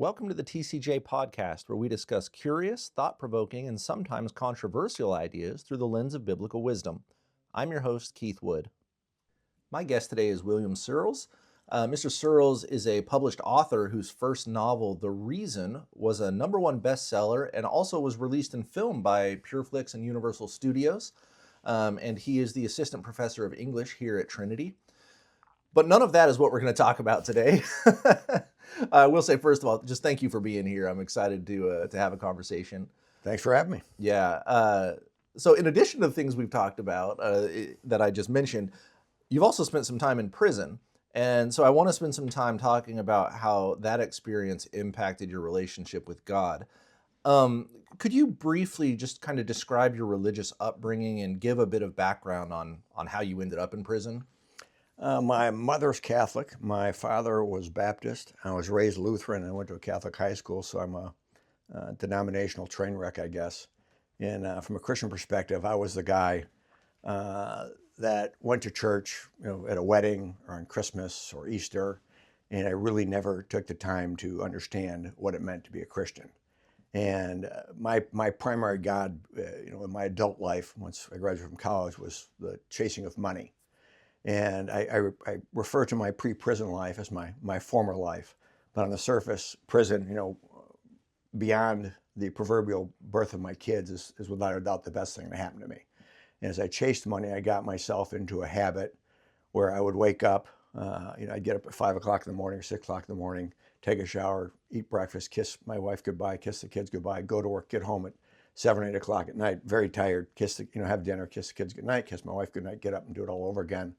Welcome to the TCJ podcast, where we discuss curious, thought-provoking, and sometimes controversial ideas through the lens of biblical wisdom. I'm your host, Keith Wood. My guest today is William Sirls. Mr. Sirls is a published author whose first novel, The Reason, was a #1 bestseller and also was released in film by PureFlix and Universal Studios. And he is the assistant professor of English here at Trinity. But none of that is what we're going to talk about today. I will say, first of all, just thank you for being here. I'm excited to have a conversation. Thanks for having me. Yeah. So in addition to the things we've talked about that I just mentioned, you've also spent some time in prison. And so I want to spend some time talking about how that experience impacted your relationship with God. Could you briefly just kind of describe your religious upbringing and give a bit of background on how you ended up in prison? My mother's Catholic. My father was Baptist. I was raised Lutheran. I went to a Catholic high school, so I'm a denominational train wreck, I guess. And from a Christian perspective, I was the guy that went to church, at a wedding or on Christmas or Easter, and I really never took the time to understand what it meant to be a Christian. And my primary God, in my adult life, once I graduated from college, was the chasing of money. And I refer to my pre-prison life as my former life. But on the surface, prison, beyond the proverbial birth of my kids, is without a doubt the best thing that happened to me. And as I chased money, I got myself into a habit where I would wake up, I'd get up at 5 o'clock in the morning or 6 o'clock in the morning, take a shower, eat breakfast, kiss my wife goodbye, kiss the kids goodbye, go to work, get home at 7 or 8 o'clock at night, very tired, have dinner, kiss the kids goodnight, kiss my wife goodnight, get up and do it all over again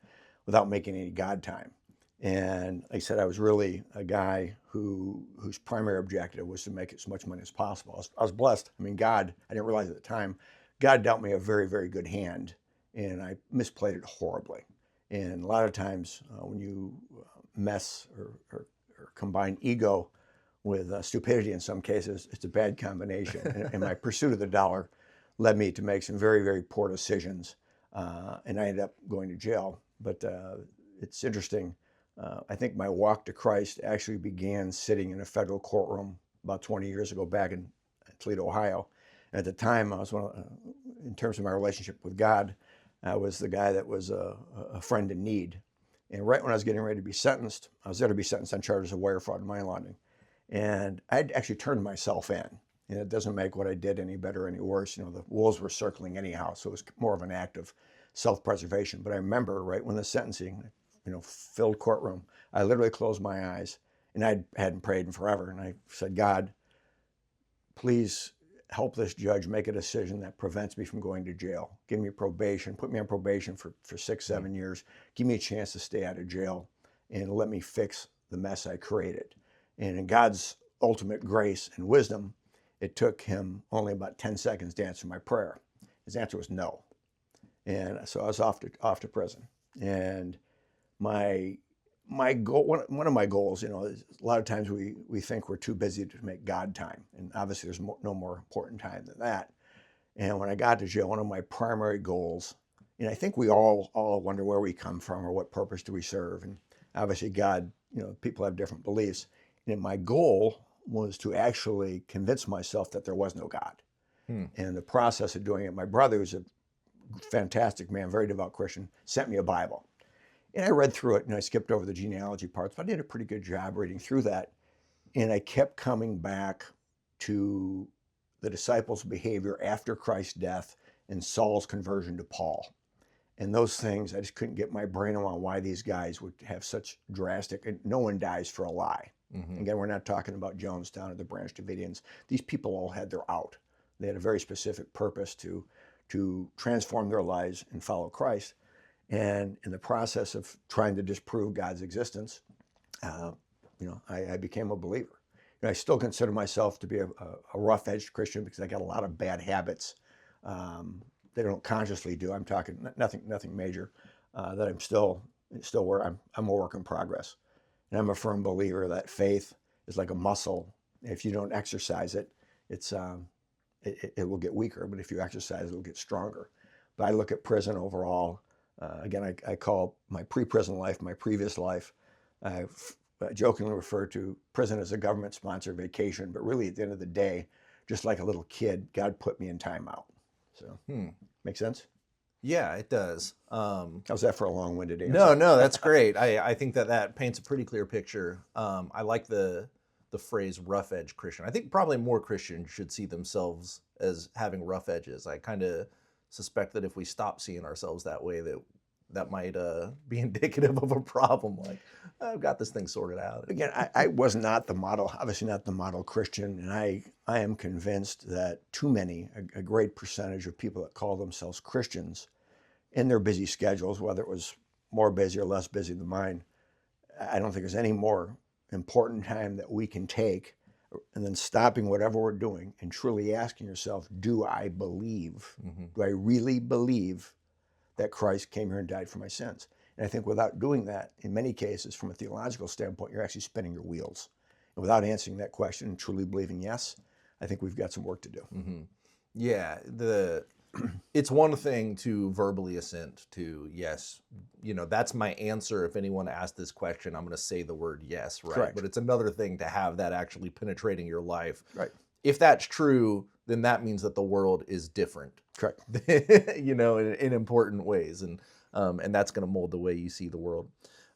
without making any God time. And like I said, I was really a guy whose primary objective was to make as much money as possible. I was blessed. God, I didn't realize at the time, God dealt me a very, very good hand, and I misplayed it horribly. And a lot of times when you mess or combine ego with stupidity in some cases, it's a bad combination. And my pursuit of the dollar led me to make some very, very poor decisions, and I ended up going to jail. But it's interesting. I think my walk to Christ actually began sitting in a federal courtroom about 20 years ago back in Toledo, Ohio. And at the time, I was in terms of my relationship with God, I was the guy that was a friend in need. And right when I was getting ready to be sentenced, I was there to be sentenced on charges of wire fraud and money laundering. And I'd actually turned myself in. And it doesn't make what I did any better or any worse. The wolves were circling anyhow, so it was more of an act of self-preservation. But I remember right when the sentencing, filled courtroom, I literally closed my eyes, and I hadn't prayed in forever. And I said, God, please help this judge make a decision that prevents me from going to jail. Give me probation, put me on probation for 6, 7 years. Give me a chance to stay out of jail and let me fix the mess I created. And in God's ultimate grace and wisdom, it took him only about 10 seconds to answer my prayer. His answer was no. And so I was off to prison. And my goal, one of my goals, is a lot of times we think we're too busy to make God time. And obviously there's no more important time than that. And when I got to jail, one of my primary goals, and I think we all wonder where we come from or what purpose do we serve. And obviously God, people have different beliefs. And my goal was to actually convince myself that there was no God. And the process of doing it, my brother, who's a fantastic man, very devout Christian, sent me a Bible. And I read through it, and I skipped over the genealogy parts, but I did a pretty good job reading through that. And I kept coming back to the disciples' behavior after Christ's death and Saul's conversion to Paul. And those things, I just couldn't get my brain around why these guys would have such drastic, and no one dies for a lie. Mm-hmm. Again, we're not talking about Jonestown or the Branch Davidians. These people all had their out. They had a very specific purpose to transform their lives and follow Christ. And in the process of trying to disprove God's existence, I became a believer. I still consider myself to be a rough-edged Christian because I got a lot of bad habits that I don't consciously do. I'm talking nothing major, that I'm still where I'm a work in progress. And I'm a firm believer that faith is like a muscle. If you don't exercise it, it will get weaker, but if you exercise, it will get stronger. But I look at prison overall. Again, I call my pre-prison life my previous life. jokingly refer to prison as a government-sponsored vacation, but really at the end of the day, just like a little kid, God put me in timeout. So, make sense? Yeah, it does. How's that for a long-winded No, answer? no, that's great. I think that paints a pretty clear picture. I like the phrase rough edge Christian. I think probably more Christians should see themselves as having rough edges. I kind of suspect that if we stop seeing ourselves that way, that might be indicative of a problem. Like, I've got this thing sorted out. Again, I was not the model, obviously not the model Christian, and I am convinced that too many, a great percentage of people that call themselves Christians in their busy schedules, whether it was more busy or less busy than mine, I don't think there's any more important time that we can take and then stopping whatever we're doing and truly asking yourself, do I believe, do I really believe that Christ came here and died for my sins? And I think without doing that, in many cases, from a theological standpoint, you're actually spinning your wheels. And without answering that question and truly believing yes, I think we've got some work to do. Yeah, it's one thing to verbally assent to yes, that's my answer. If anyone asks this question, I'm going to say the word yes, right? Correct. But it's another thing to have that actually penetrating your life. Right. If that's true, then that means that the world is different. Correct. In important ways, and that's going to mold the way you see the world.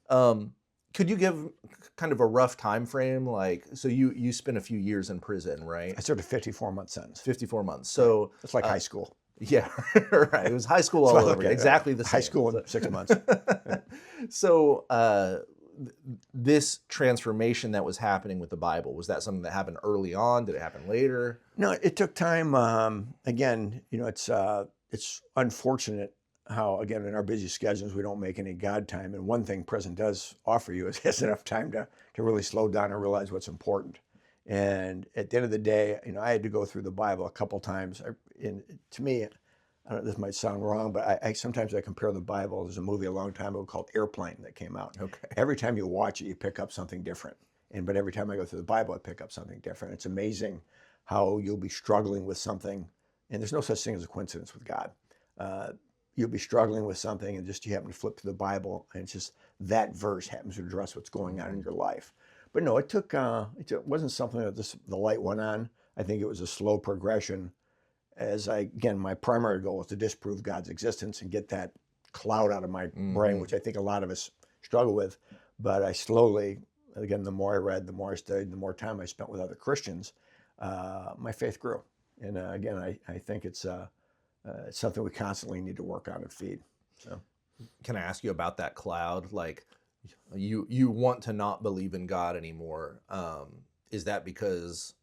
Could you give kind of a rough time frame? Like, so you spent a few years in prison, right? I served a 54-month sentence. 54 months. So it's like high school. Yeah, right. It was high school all over. Exactly the same. High school in 6 months. So this transformation that was happening with the Bible, was that something that happened early on? Did it happen later? No, it took time. Again, it's unfortunate how, again, in our busy schedules, we don't make any God time. And one thing prison does offer you is has enough time to really slow down and realize what's important. And at the end of the day, I had to go through the Bible a couple times. To me, I don't know, this might sound wrong, but I sometimes compare the Bible. There's a movie a long time ago called Airplane that came out. Okay. Every time you watch it, you pick up something different. But every time I go through the Bible, I pick up something different. It's amazing how you'll be struggling with something, and there's no such thing as a coincidence with God. You'll be struggling with something, and just you happen to flip to the Bible, and it's just that verse happens to address what's going on in your life. But no, it wasn't something that the light went on. I think it was a slow progression. Again, my primary goal was to disprove God's existence and get that cloud out of my brain, which I think a lot of us struggle with. But I slowly, again, the more I read, the more I studied, the more time I spent with other Christians, my faith grew. And again, I think it's something we constantly need to work on and feed. So, can I ask you about that cloud? Like, you want to not believe in God anymore. Is that because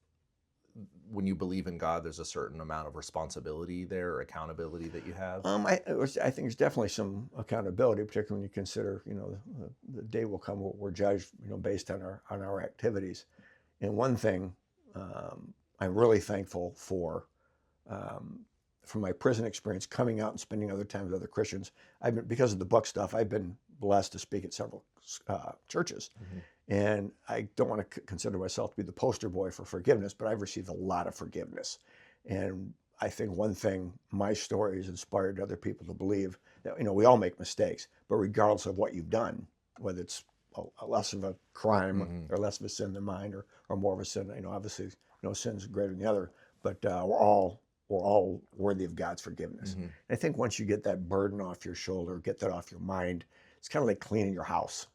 when you believe in God, there's a certain amount of responsibility there, or accountability that you have? I think there's definitely some accountability, particularly when you consider, the day will come where we're judged, based on our activities. And one thing I'm really thankful for my prison experience, coming out and spending other time with other Christians. Because of the book stuff, I've been blessed to speak at several churches. And I don't want to consider myself to be the poster boy for forgiveness, but I've received a lot of forgiveness. And I think one thing, my story has inspired other people to believe that, we all make mistakes, but regardless of what you've done, whether it's a less of a crime or less of a sin than mine, or more of a sin, obviously no sin's greater than the other, but we're all worthy of God's forgiveness. And I think once you get that burden off your shoulder, get that off your mind, it's kind of like cleaning your house.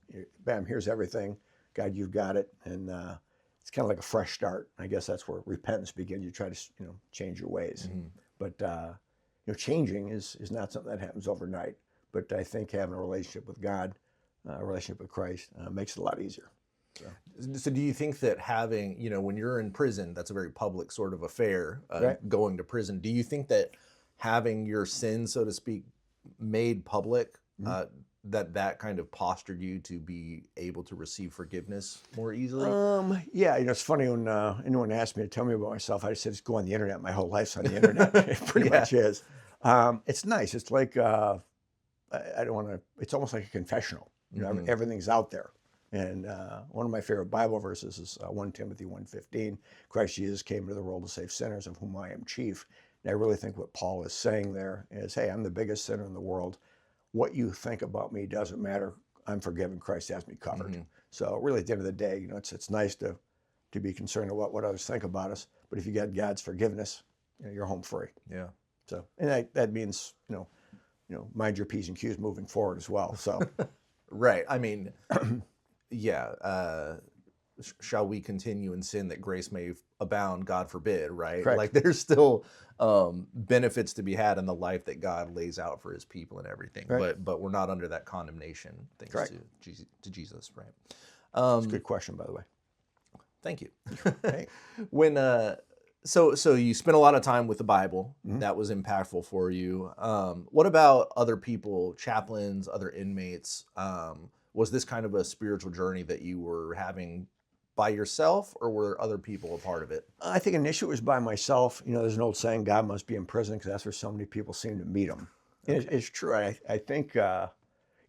Bam, here's everything. God, you've got it. And it's kind of like a fresh start. I guess that's where repentance begins. You try to, change your ways. But, changing is not something that happens overnight. But I think having a relationship with God, a relationship with Christ, makes it a lot easier. So do you think that having, when you're in prison, that's a very public sort of affair, right. Going to prison. Do you think that having your sins, so to speak, made public, that kind of postured you to be able to receive forgiveness more easily? Yeah, it's funny when anyone asks me to tell me about myself, I just said, just go on the internet. My whole life's on the internet. It pretty much is. It's nice. It's like, it's almost like a confessional. Everything's out there. And one of my favorite Bible verses is 1 Timothy 1:15. Christ Jesus came into the world to save sinners, of whom I am chief. And I really think what Paul is saying there is, hey, I'm the biggest sinner in the world. What you think about me doesn't matter. I'm forgiven. Christ has me covered. So really, at the end of the day, it's nice to be concerned about what others think about us. But if you get God's forgiveness, you're home free. Yeah. So, and that means mind your P's and Q's moving forward as well. So, Right. I mean, yeah. Shall we continue in sin that grace may abound? God forbid, right? correct. Like there's still benefits to be had in the life that God lays out for his people and everything. Right. But we're not under that condemnation thanks Correct. to Jesus, right? That's a good question, by the way. Thank you. Hey. When so you spent a lot of time with the Bible. Mhm. That was impactful for you. What about other people, chaplains, other inmates? Was this kind of a spiritual journey that you were having by yourself, or were other people a part of it? I think initially it was by myself. There's an old saying, God must be in prison, because that's where so many people seem to meet him. And it's true. I think a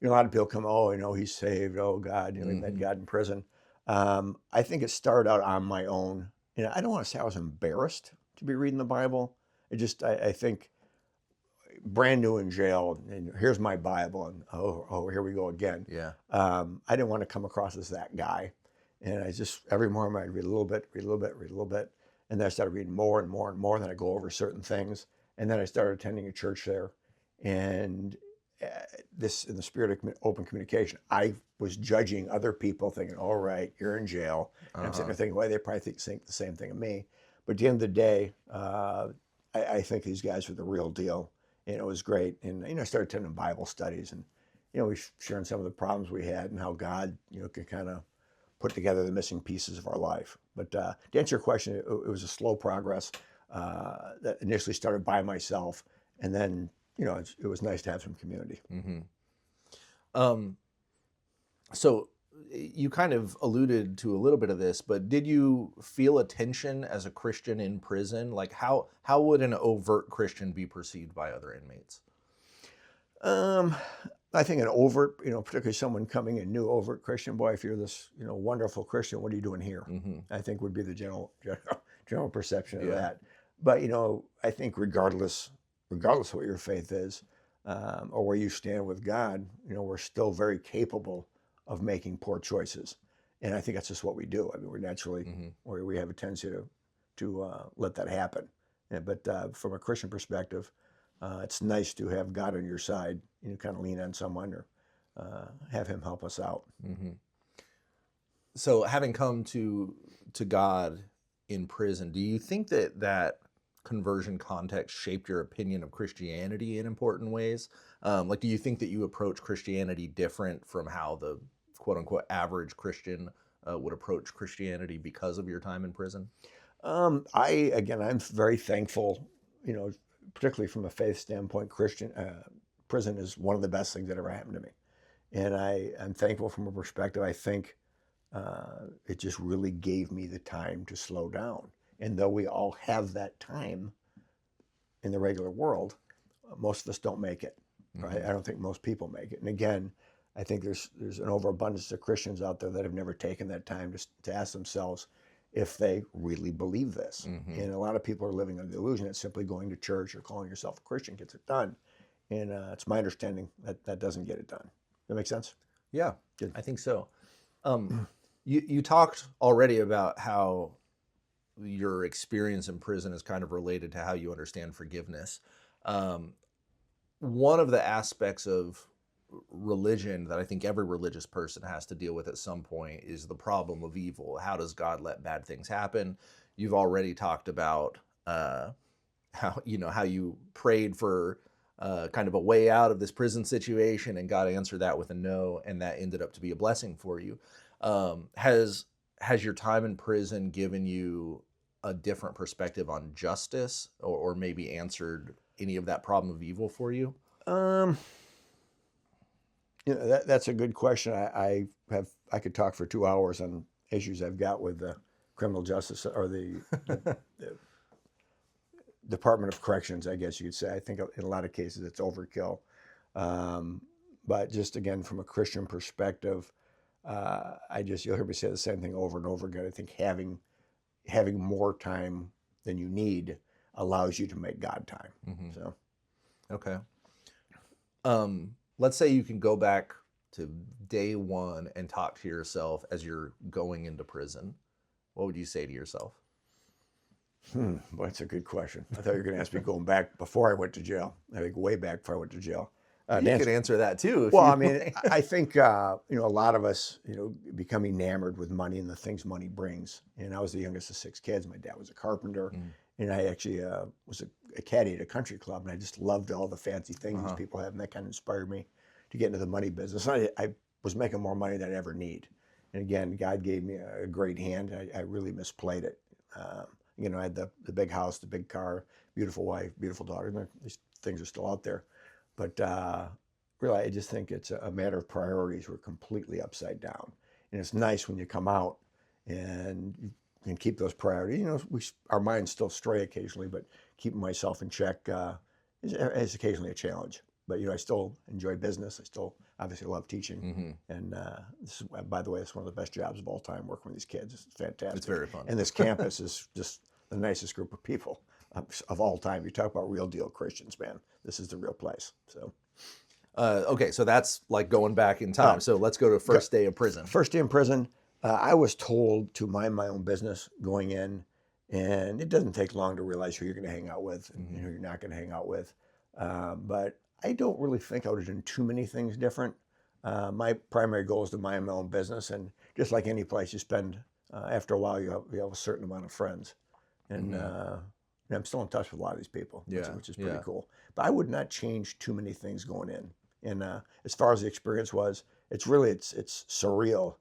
lot of people come, oh, he's saved. Oh, God, he met God in prison. I think it started out on my own. I don't want to say I was embarrassed to be reading the Bible. I think brand new in jail, and here's my Bible, and oh, here we go again. Yeah. I didn't want to come across as that guy. And I just, every morning I'd read a little bit, read a little bit, read a little bit. And then I started reading more and more and more. And then I go over certain things. And then I started attending a church there. And this, in the spirit of open communication, I was judging other people, thinking, all right, you're in jail. And I'm sitting there thinking, well, they probably think the same thing of me. But at the end of the day, I think these guys were the real deal. And it was great. And, I started attending Bible studies. And, we sharing some of the problems we had and how God, can kind of put together the missing pieces of our life. But to answer your question, it was a slow progress that initially started by myself. And then, it was nice to have some community. Mm-hmm. So you kind of alluded to a little bit of this, but did you feel a tension as a Christian in prison? Like how would an overt Christian be perceived by other inmates? I think an overt, particularly someone coming in new, overt Christian, boy, if you're this, wonderful Christian, what are you doing here? Mm-hmm. I think would be the general perception of Yeah. that. But, I think regardless of what your faith is, or where you stand with God, we're still very capable of making poor choices. And I think that's just what we do. I mean, we're naturally, or we have a tendency to let that happen. Yeah, but from a Christian perspective, it's nice to have God on your side, kind of lean on someone or have him help us out. Mm-hmm. So having come to God in prison, do you think that conversion context shaped your opinion of Christianity in important ways? Like, do you think that you approach Christianity different from how the quote unquote average Christian would approach Christianity because of your time in prison? I'm very thankful, particularly from a faith standpoint. Prison is one of the best things that ever happened to me. And I'm thankful from a perspective. I think it just really gave me the time to slow down. And though we all have that time in the regular world, most of us don't make it. Right? I don't think most people make it. And again, I think there's an overabundance of Christians out there that have never taken that time to ask themselves if they really believe this. And a lot of people are living under the illusion that simply going to church or calling yourself a Christian gets it done. And it's my understanding that doesn't get it done. That make sense? Yeah, Good. I think so. You talked already about how your experience in prison is kind of related to how you understand forgiveness. One of the aspects of religion that I think every religious person has to deal with at some point is the problem of evil. How does God let bad things happen? You've already talked about how you prayed for kind of a way out of this prison situation, and God answered that with a no, and that ended up to be a blessing for you. Has your time in prison given you a different perspective on justice, or maybe answered any of that problem of evil for you? That's a good question. I could talk for 2 hours on issues I've got with the criminal justice or the Department of Corrections, I guess you could say. I think in a lot of cases it's overkill. But just again, from a Christian perspective, you'll hear me say the same thing over and over again. I think having more time than you need allows you to make God time. So, okay. Let's say you can go back to day one and talk to yourself as you're going into prison, what would you say to yourself? Well, that's a good question. I thought you were going to ask me going back before I went to jail. I think way back before I went to jail. You could answer that too. If Well, you I mean, I think, a lot of us, become enamored with money and the things money brings. And I was the youngest of 6 kids. My dad was a carpenter. And I actually was a caddy at a country club. And I just loved all the fancy things these people have. And that kind of inspired me to get into the money business. I was making more money than I'd ever need. And again, God gave me a great hand. I really misplayed it. I had the big house, the big car, beautiful wife, beautiful daughter. These things are still out there. But really, I just think it's a matter of priorities. We're completely upside down. And it's nice when you come out and you can keep those priorities. Our minds still stray occasionally, but keeping myself in check is occasionally a challenge. But, I still enjoy business. I still obviously love teaching. And by the way, it's one of the best jobs of all time, working with these kids. It's fantastic. It's very fun. And this campus is just the nicest group of people of all time. You talk about real deal Christians, man. This is the real place. So, okay, so that's like going back in time. So let's go to first day of prison. First day in prison, I was told to mind my own business going in, and it doesn't take long to realize who you're going to hang out with and who you're not going to hang out with. But I don't really think I would have done too many things different. My primary goal is to mind my own business, and just like any place you spend, after a while you have a certain amount of friends. And I'm still in touch with a lot of these people, which is pretty cool. But I would not change too many things going in. And as far as the experience was, it's surreal.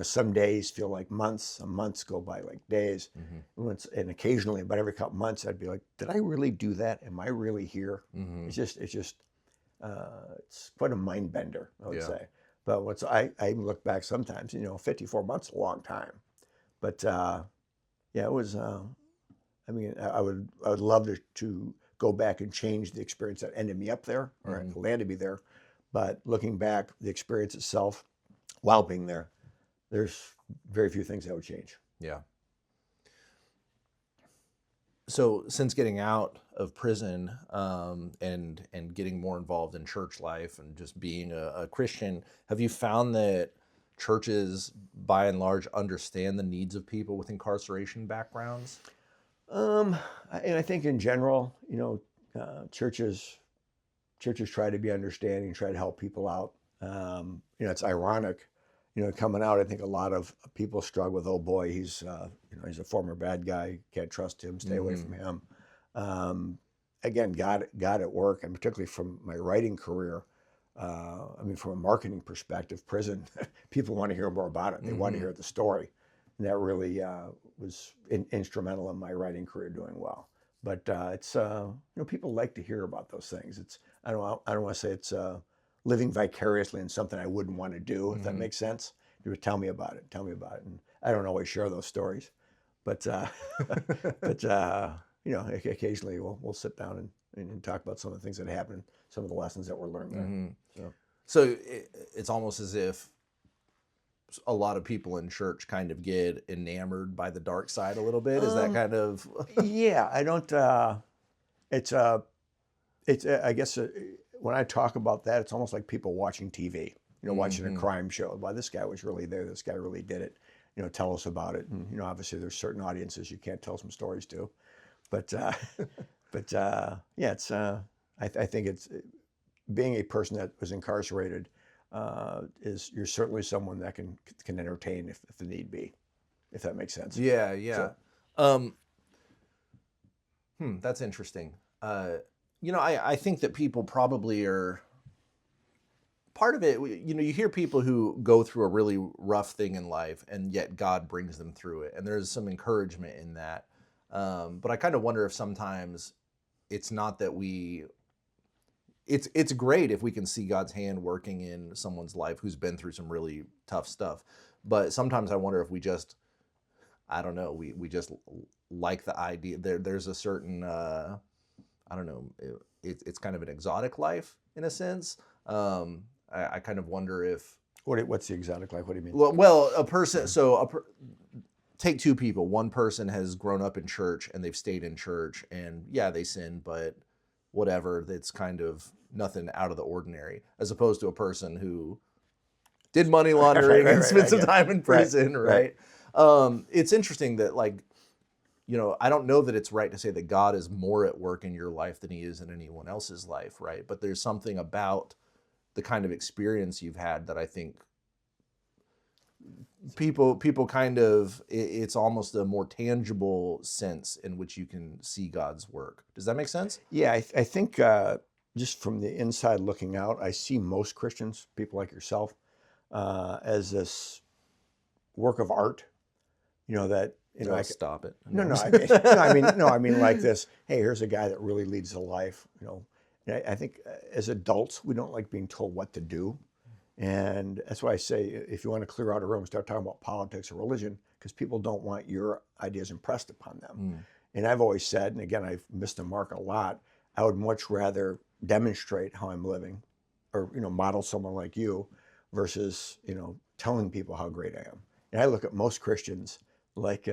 Some days feel like months, some months go by like days. And occasionally, about every couple months, I'd be like, did I really do that? Am I really here? It's quite a mind bender, I would say. But I even look back sometimes, 54 months is a long time. But it was, I would love to go back and change the experience that ended me up there or landed me there. But looking back, the experience itself, while being there, there's very few things I would change. Yeah. So since getting out of prison and getting more involved in church life and just being a Christian, have you found that churches, by and large, understand the needs of people with incarceration backgrounds? And I think in general, churches try to be understanding, try to help people out. It's ironic, coming out. I think a lot of people struggle with, oh boy, he's a former bad guy. Can't trust him. Stay away from him. Again, God at work, and particularly from my writing career. From a marketing perspective, prison, people want to hear more about it. They want to hear the story. And that really was instrumental in my writing career doing well. But it's people like to hear about those things. I don't want to say it's living vicariously in something I wouldn't want to do, if that makes sense. You would tell me about it. And I don't always share those stories, but occasionally we'll sit down and talk about some of the things that happened, some of the lessons that were learned there. So it's almost as if a lot of people in church kind of get enamored by the dark side a little bit. Is that kind of? Yeah, I don't. I guess when I talk about that, it's almost like people watching TV. Watching a crime show. Well, this guy was really there. This guy really did it. Tell us about it. And obviously there's certain audiences you can't tell some stories to, but it's. I think it's being a person that was incarcerated. You're certainly someone that can entertain if the need be, if that makes sense. Yeah. So, that's interesting. I think that people probably are part of it. You hear people who go through a really rough thing in life, and yet God brings them through it, and there's some encouragement in that. But I kind of wonder if sometimes it's not that It's great if we can see God's hand working in someone's life who's been through some really tough stuff. But sometimes I wonder if we just, I don't know, we just like the idea. There's a certain, I don't know, it's kind of an exotic life in a sense. I kind of wonder if... What's the exotic life? What do you mean? Well, a person, take two people. One person has grown up in church and they've stayed in church, and yeah, they sin, but whatever, that's kind of nothing out of the ordinary, as opposed to a person who did money laundering and spent some yeah. time in prison, Right. It's interesting that, like, I don't know that it's right to say that God is more at work in your life than he is in anyone else's life, right? But there's something about the kind of experience you've had that I think people kind of, it's almost a more tangible sense in which you can see God's work. Does that make sense? Yeah, I think just from the inside looking out, I see most Christians, people like yourself, as this work of art. That Stop it. I mean like this. Hey, here's a guy that really leads a life. And I think as adults, we don't like being told what to do. And that's why I say, if you want to clear out a room, start talking about politics or religion, because people don't want your ideas impressed upon them. And I've always said, and again, I've missed the mark a lot, I would much rather demonstrate how I'm living or, model someone like you versus, telling people how great I am. And I look at most Christians like,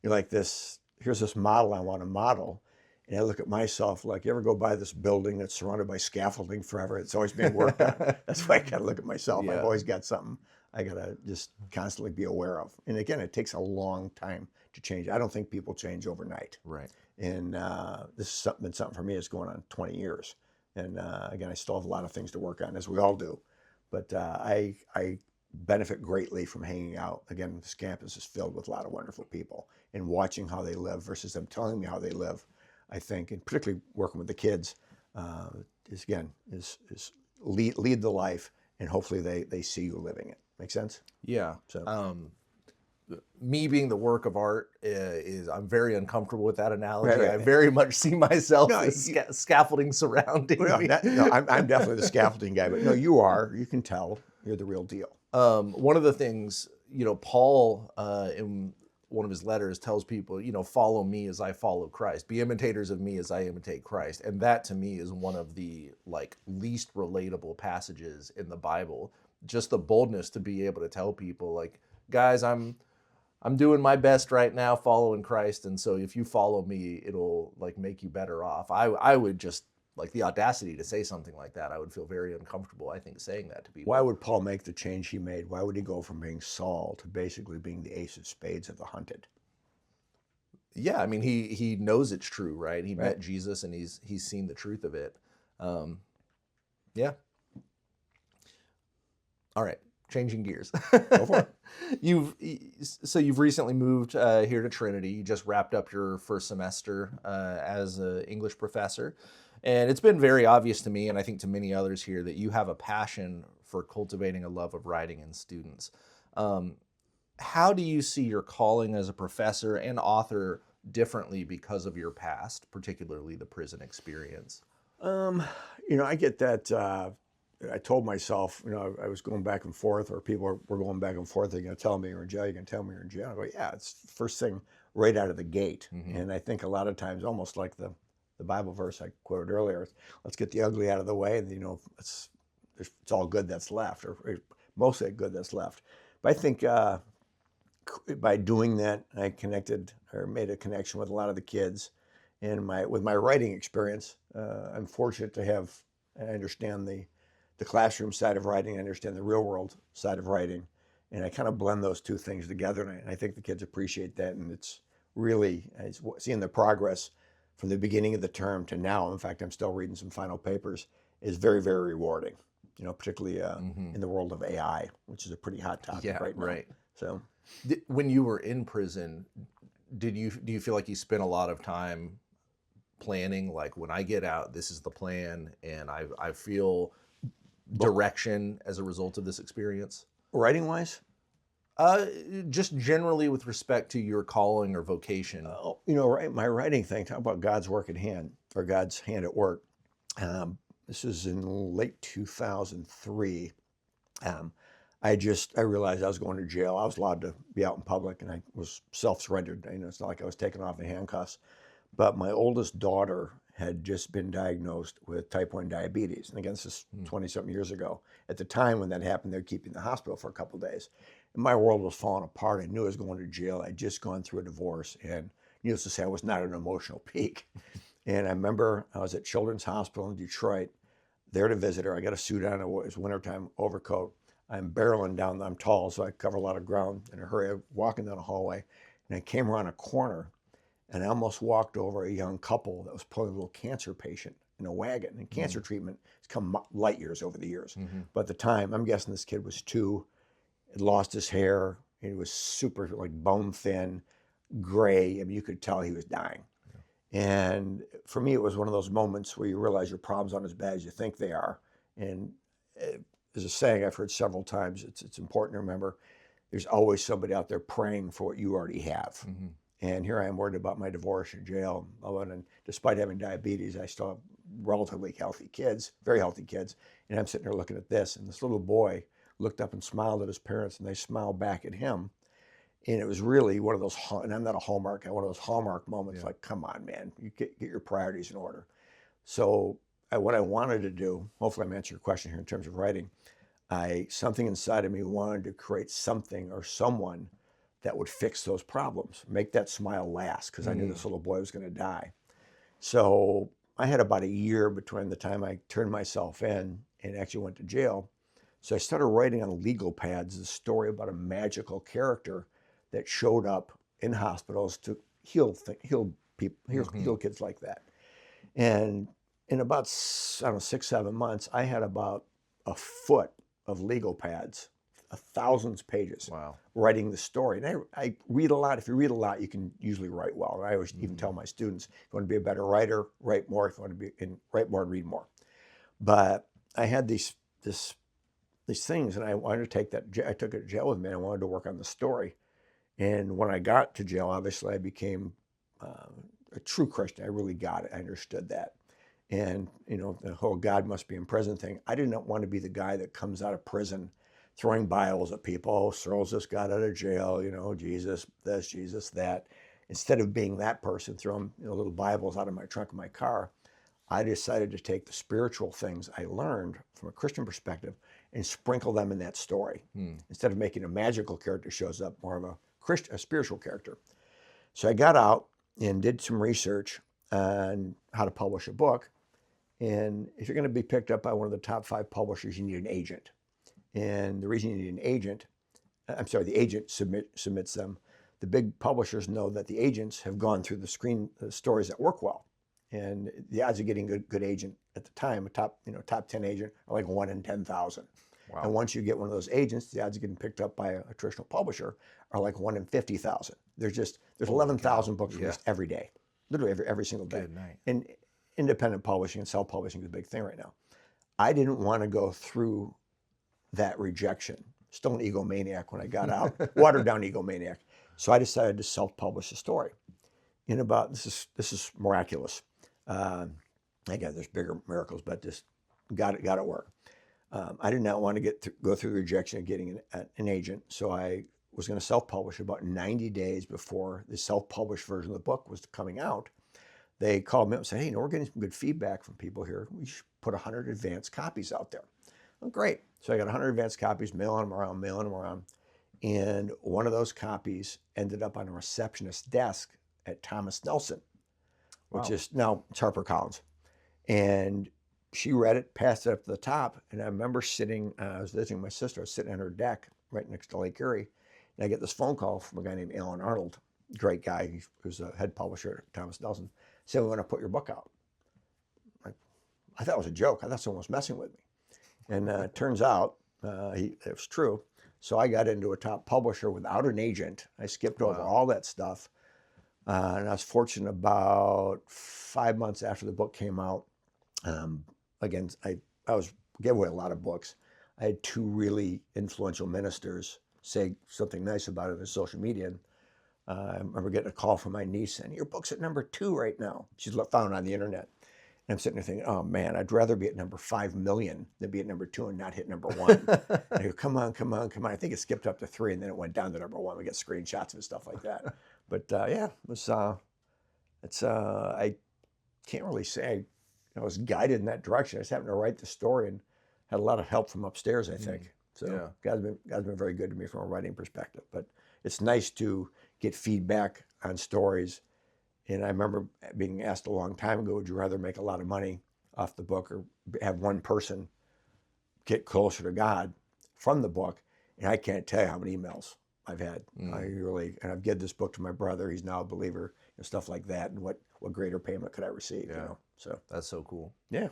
like this, here's this model I want to model. And I look at myself like, you ever go by this building that's surrounded by scaffolding forever? It's always being worked on. That's why I got to look at myself. Yeah. I've always got something I got to just constantly be aware of. And again, it takes a long time to change. I don't think people change overnight. Right. And this has been something for me that's going on 20 years. And again, I still have a lot of things to work on, as we all do. But I benefit greatly from hanging out. Again, this campus is filled with a lot of wonderful people, and watching how they live versus them telling me how they live, I think, and particularly working with the kids, is lead the life, and hopefully they see you living it. Make sense? Yeah. So me being the work of art is I'm very uncomfortable with that analogy. Right. I very much see myself as scaffolding surrounding me. I'm definitely the scaffolding guy, but no, you are. You can tell you're the real deal. One of the things, Paul in one of his letters tells people, follow me as I follow Christ. Be imitators of me as I imitate Christ. And that to me is one of the least relatable passages in the Bible. Just the boldness to be able to tell people, guys, I'm doing my best right now following Christ. And so if you follow me, it'll make you better off. I would just the audacity to say something like that. I would feel very uncomfortable, I think, saying that to people. Why would Paul make the change he made? Why would he go from being Saul to basically being the ace of spades of the hunted? Yeah, I mean, he knows it's true, right? He met Jesus and he's seen the truth of it. Yeah. All right, changing gears. Go for it. You've recently moved here to Trinity. You just wrapped up your first semester as an English professor. And it's been very obvious to me, and I think to many others here, that you have a passion for cultivating a love of writing in students. How do you see your calling as a professor and author differently because of your past, particularly the prison experience? I get that. I told myself, I was going back and forth, or people were going back and forth. They're going to tell me you're in jail. You're going to tell me you're in jail. I go, yeah, it's the first thing right out of the gate. Mm-hmm. And I think a lot of times, almost like the Bible verse I quoted earlier, let's get the ugly out of the way, and it's all good that's left, or mostly good that's left. But I think by doing that, I connected or made a connection with a lot of the kids, and with my writing experience, I'm fortunate to have. I understand the classroom side of writing. I understand the real world side of writing, and I kind of blend those two things together, and I think the kids appreciate that, and it's really seeing the progress from the beginning of the term to now. In fact, I'm still reading some final papers, is very, very rewarding, particularly in the world of AI, which is a pretty hot topic right now. Right. So when you were in prison, do you feel like you spent a lot of time planning, when I get out, this is the plan, and I feel direction as a result of this experience? Writing wise? Just generally with respect to your calling or vocation. My writing thing, talk about God's work at hand, or God's hand at work. This is in late 2003. I realized I was going to jail. I was allowed to be out in public, and I was self-surrendered. It's not like I was taken off the handcuffs. But my oldest daughter had just been diagnosed with type 1 diabetes. And again, this is 20-something years ago. At the time when that happened, they were keeping the hospital for a couple of days. And my world was falling apart. I knew I was going to jail. I'd just gone through a divorce. And needless to say, I was not at an emotional peak. And I remember I was at Children's Hospital in Detroit, there to visit her. I got a suit on. It was wintertime, overcoat. I'm barreling down, I'm tall, so I cover a lot of ground in a hurry. I'm walking down a hallway, and I came around a corner, and I almost walked over a young couple that was pulling a little cancer patient in a wagon. And cancer treatment has come light years over the years. But at the time, I'm guessing this kid was 2, had lost his hair, he was super like bone thin, gray. I mean, you could tell he was dying. And for me, it was one of those moments where you realize your problems aren't as bad as you think they are. And there's a saying I've heard several times. It's important to remember. There's always somebody out there praying for what you already have. And here I am worried about my divorce in jail. And despite having diabetes, I still have relatively healthy kids, very healthy kids. And I'm sitting there looking at this. And this little boy looked up and smiled at his parents, and they smiled back at him. And it was really one of those, and I'm not a Hallmark, one of those Hallmark moments, like, come on, man, you get your priorities in order. So what I wanted to do, hopefully I'm answering your question here in terms of writing, something inside of me wanted to create something or someone that would fix those problems, make that smile last, because I knew this little boy was going to die. So I had about a year between the time I turned myself in and actually went to jail. So I started writing on legal pads a story about a magical character that showed up in hospitals to heal people, heal kids like that. And in about, I don't know, 6-7 months, I had about a foot of legal pads, 1,000 pages, writing the story. And I read a lot. If you read a lot, you can usually write well. And I always even tell my students, if you want to be a better writer, write more. If you want to write more and read more. But I had these things, and I wanted to take that. I took it to jail with me, and I wanted to work on the story. And when I got to jail, obviously I became a true Christian. I really got it. I understood that. And, the whole God must be in prison thing. I did not want to be the guy that comes out of prison throwing Bibles at people. Oh, Sirls just got out of jail, Jesus this, Jesus that. Instead of being that person throwing little Bibles out of my trunk of my car, I decided to take the spiritual things I learned from a Christian perspective and sprinkle them in that story. Instead of making a magical character shows up, more of a spiritual character. So I got out and did some research on how to publish a book. And if you're going to be picked up by one of the top 5 publishers, you need an agent. And the reason you need an agent, the agent submits them. The big publishers know that the agents have gone through the stories that work well. And the odds of getting a good agent at the time, a top 10 agent, are like 1 in 10,000. Wow. And once you get one of those agents, the odds of getting picked up by a traditional publisher are like 1 in 50,000. There's 11,000 books released every day, literally every single day. Good night. And independent publishing and self-publishing is a big thing right now. I didn't want to go through that rejection. Still an egomaniac when I got out, watered down egomaniac. So I decided to self-publish the story. This is miraculous. Again, there's bigger miracles, but just got it work. I did not want to go through the rejection of getting an agent, so I was going to self-publish. About 90 days before the self-published version of the book was coming out, they called me up and said, hey, we're getting some good feedback from people here. We should put 100 advance copies out there. Well, great. So I got 100 advance copies, mailing them around. And one of those copies ended up on a receptionist's desk at Thomas Nelson, which is now it's HarperCollins. And she read it, passed it up to the top. And I remember I was visiting my sister, I was sitting on her deck right next to Lake Erie. And I get this phone call from a guy named Alan Arnold, great guy. He was a head publisher at Thomas Nelson. Said, we want to put your book out. I thought it was a joke. I thought someone was messing with me. And it turns out it was true. So I got into a top publisher without an agent. I skipped over all that stuff. And I was fortunate about 5 months after the book came out. Again, I gave away a lot of books. I had 2 really influential ministers say something nice about it on social media. And, I remember getting a call from my niece saying, your book's at number 2 right now. She's found it on the internet. And I'm sitting there thinking, oh man, I'd rather be at number 5 million than be at number 2 and not hit number 1. And I go, come on. I think it skipped up to 3 and then it went down to number 1. We get screenshots and stuff like that. But it was, I can't really say I was guided in that direction. I just happened to write the story and had a lot of help from upstairs, I think. So God's been very good to me from a writing perspective. But it's nice to get feedback on stories. And I remember being asked a long time ago, would you rather make a lot of money off the book or have one person get closer to God? from the book, and I can't tell you how many emails I've had. Mm. And I've given this book to my brother. He's now a believer, and stuff like that. And what greater payment could I receive? Yeah. You know, so That's so cool. yeah.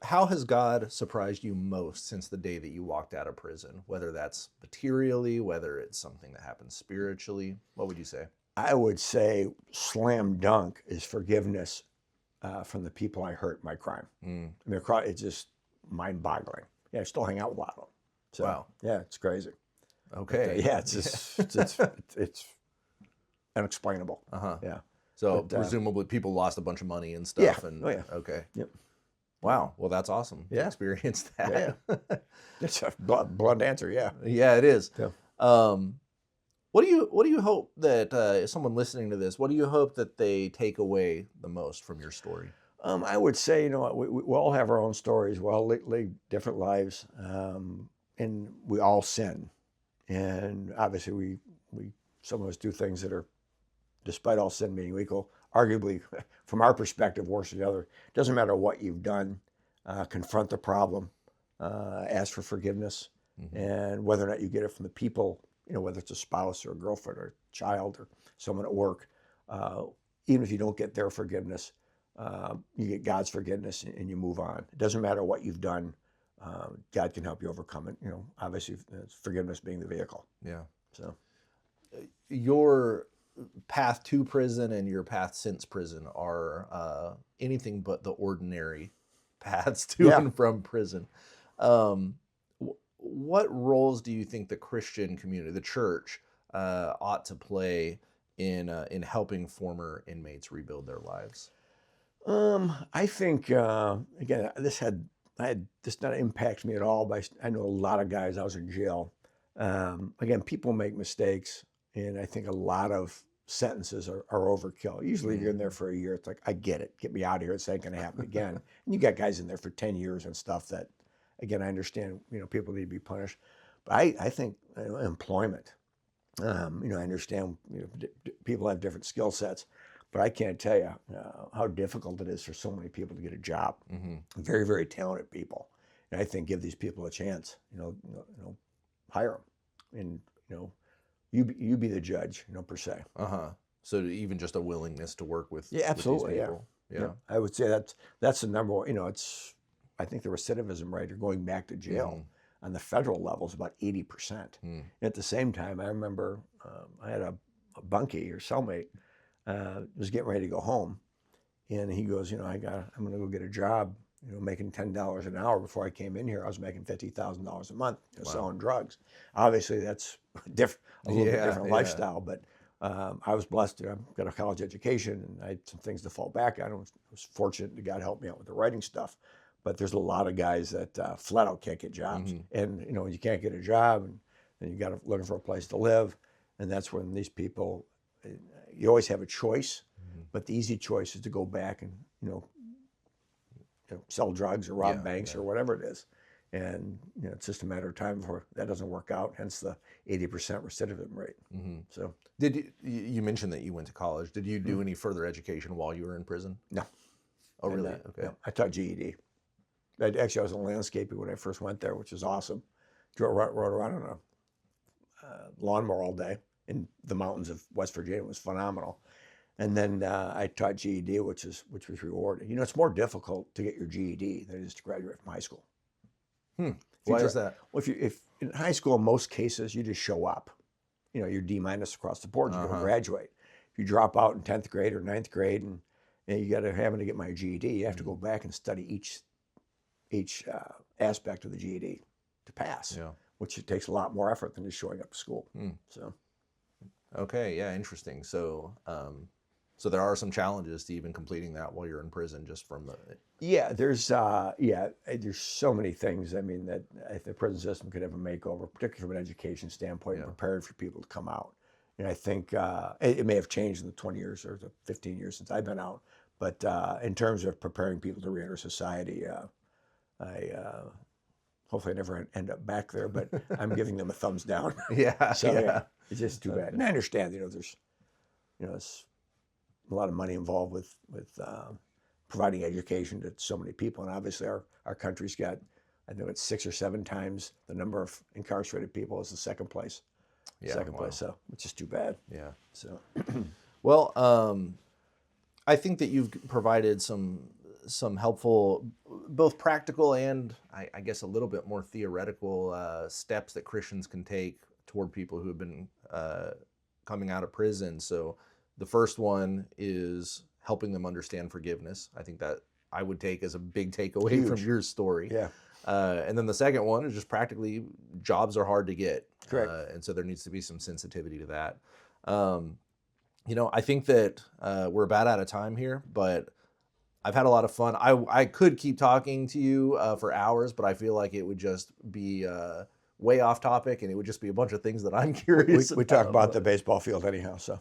How has God surprised you most since the day that you walked out of prison? Whether that's materially, whether it's something that happened spiritually, what would you say? I would say slam dunk is forgiveness from the people I hurt in my crime. Mm. I mean, it's just mind-boggling. Yeah, I still hang out with a lot of them. So, Wow. Yeah, it's crazy. Okay. But, yeah, it's just it's unexplainable. Uh-huh. Yeah. So But, presumably people lost a bunch of money and stuff. Yeah. And Oh, yeah. okay. Yep. Wow. Well, that's awesome to Yeah. experience that. Yeah. It's a blunt answer. Yeah. Yeah, it is. Yeah. What do you hope that someone listening to this, what do you hope that they take away the most from your story? I would say, you know, we all have our own stories. We all lead different lives, and we all sin. And obviously, we some of us do things that are, despite all sin being equal, arguably, from our perspective, worse than the other. It doesn't matter what you've done. Confront the problem, ask for forgiveness, Mm-hmm. and whether or not you get it from the people, you know, whether it's a spouse or a girlfriend or a child or someone at work, even if you don't get their forgiveness, you get God's forgiveness and you move on. It doesn't matter what you've done. God can help you overcome it. You know, obviously, forgiveness being the vehicle. Yeah. So Your path to prison and your path since prison are anything but the ordinary paths to Yeah. and from prison. What roles do you think the Christian community, the church, ought to play in helping former inmates rebuild their lives? I think again, this not impact me at all. But I know a lot of guys. I was in jail. Again, people make mistakes, and I think a lot of sentences are overkill. Usually, if you're in there for a year, it's like, I get it. Get me out of here. This ain't going to happen again. And you got guys in there for 10 years and stuff that, again, I understand. You know, people need to be punished. But I think employment. You know, I understand. You know, people have different skill sets. But I can't tell you how difficult it is for so many people to get a job. Mm-hmm. Very, very talented people, and I think give these people a chance. You know, hire them, and you know, you be the judge. You know, per se. Uh-huh. So even just a willingness to work with Yeah, absolutely. with these people. Yeah. I would say that's the number one. You know, I think the recidivism rate or going back to jail on the federal level is about 80%. At the same time, I remember I had a bunkie or cellmate. Was getting ready to go home, and he goes, you know, I'm going to go get a job, you know, making $10 an hour. Before I came in here, I was making $50,000 a month, you know, selling drugs. Obviously, that's a little bit different lifestyle, but I was blessed. I've got a college education, and I had some things to fall back on. I was fortunate that God helped me out with the writing stuff. But there's a lot of guys that flat out can't get jobs, and you know, when you can't get a job, and you got to looking for a place to live, and that's when these people. You always have a choice, but the easy choice is to go back and you know sell drugs or rob banks or whatever it is, and you know it's just a matter of time before that doesn't work out. Hence the 80% recidivism rate. So did you mentioned that you went to college? Did you do any further education while you were in prison? No. Oh, really? Okay. No, I taught GED. Actually, I was in landscaping when I first went there, which was awesome. Rode around on a lawnmower all day in the mountains of West Virginia. It was phenomenal. And then I taught GED, which was rewarding. You know, it's more difficult to get your GED than it is to graduate from high school. Why is that? Well, if in high school, in most cases, you just show up. You know, you're D- across the board. You don't graduate. If you drop out in 10th grade or 9th grade, and you got to having to get my GED, you have to go back and study each aspect of the GED to pass. Yeah. Which it takes a lot more effort than just showing up to school. So. Okay, yeah, interesting. So, so there are some challenges to even completing that while you're in prison, just from the. Yeah, there's so many things. I mean, that if the prison system could have a makeover, particularly from an education standpoint, prepared for people to come out. And I think it may have changed in the 20 years or the 15 years since I've been out, but in terms of preparing people to reenter society, hopefully I never end up back there, but I'm giving them a thumbs down. So it's just too bad. And I understand, there's a lot of money involved with providing education to so many people, and obviously our country's got I think it's 6 or 7 times the number of incarcerated people as the second place. Yeah, Second wow. place, so it's just too bad. Yeah. So, Well, I think that you've provided some helpful, both practical and I guess a little bit more theoretical steps that Christians can take toward people who have been coming out of prison. So the first one is helping them understand forgiveness. I think that I would take as a big takeaway from Huge. your story. yeah, And then the second one is just practically jobs are hard to get. Correct. And so there needs to be some sensitivity to that. I think that we're about out of time here, but I've had a lot of fun. I could keep talking to you for hours, but I feel like it would just be way off topic, and it would just be a bunch of things that I'm curious we talk about the baseball field anyhow, so.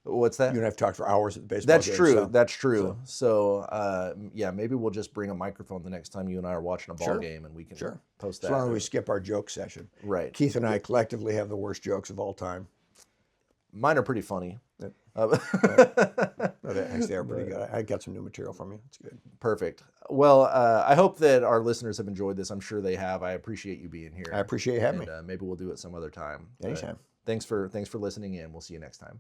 What's that? You and I have talked for hours at the baseball That's game. true. So. That's true. So, yeah, maybe we'll just bring a microphone the next time you and I are watching a ball Sure. game, and we can Sure. post that. As long as we skip our joke session. Right. Keith and I collectively have the worst jokes of all time. Mine are pretty funny. Yeah. Actually, they are pretty good. I got some new material from you. It's good. Perfect. Well, I hope that our listeners have enjoyed this. I'm sure they have. I appreciate you being here. I appreciate you having me. Maybe we'll do it some other time. Anytime. Thanks for listening in. We'll see you next time.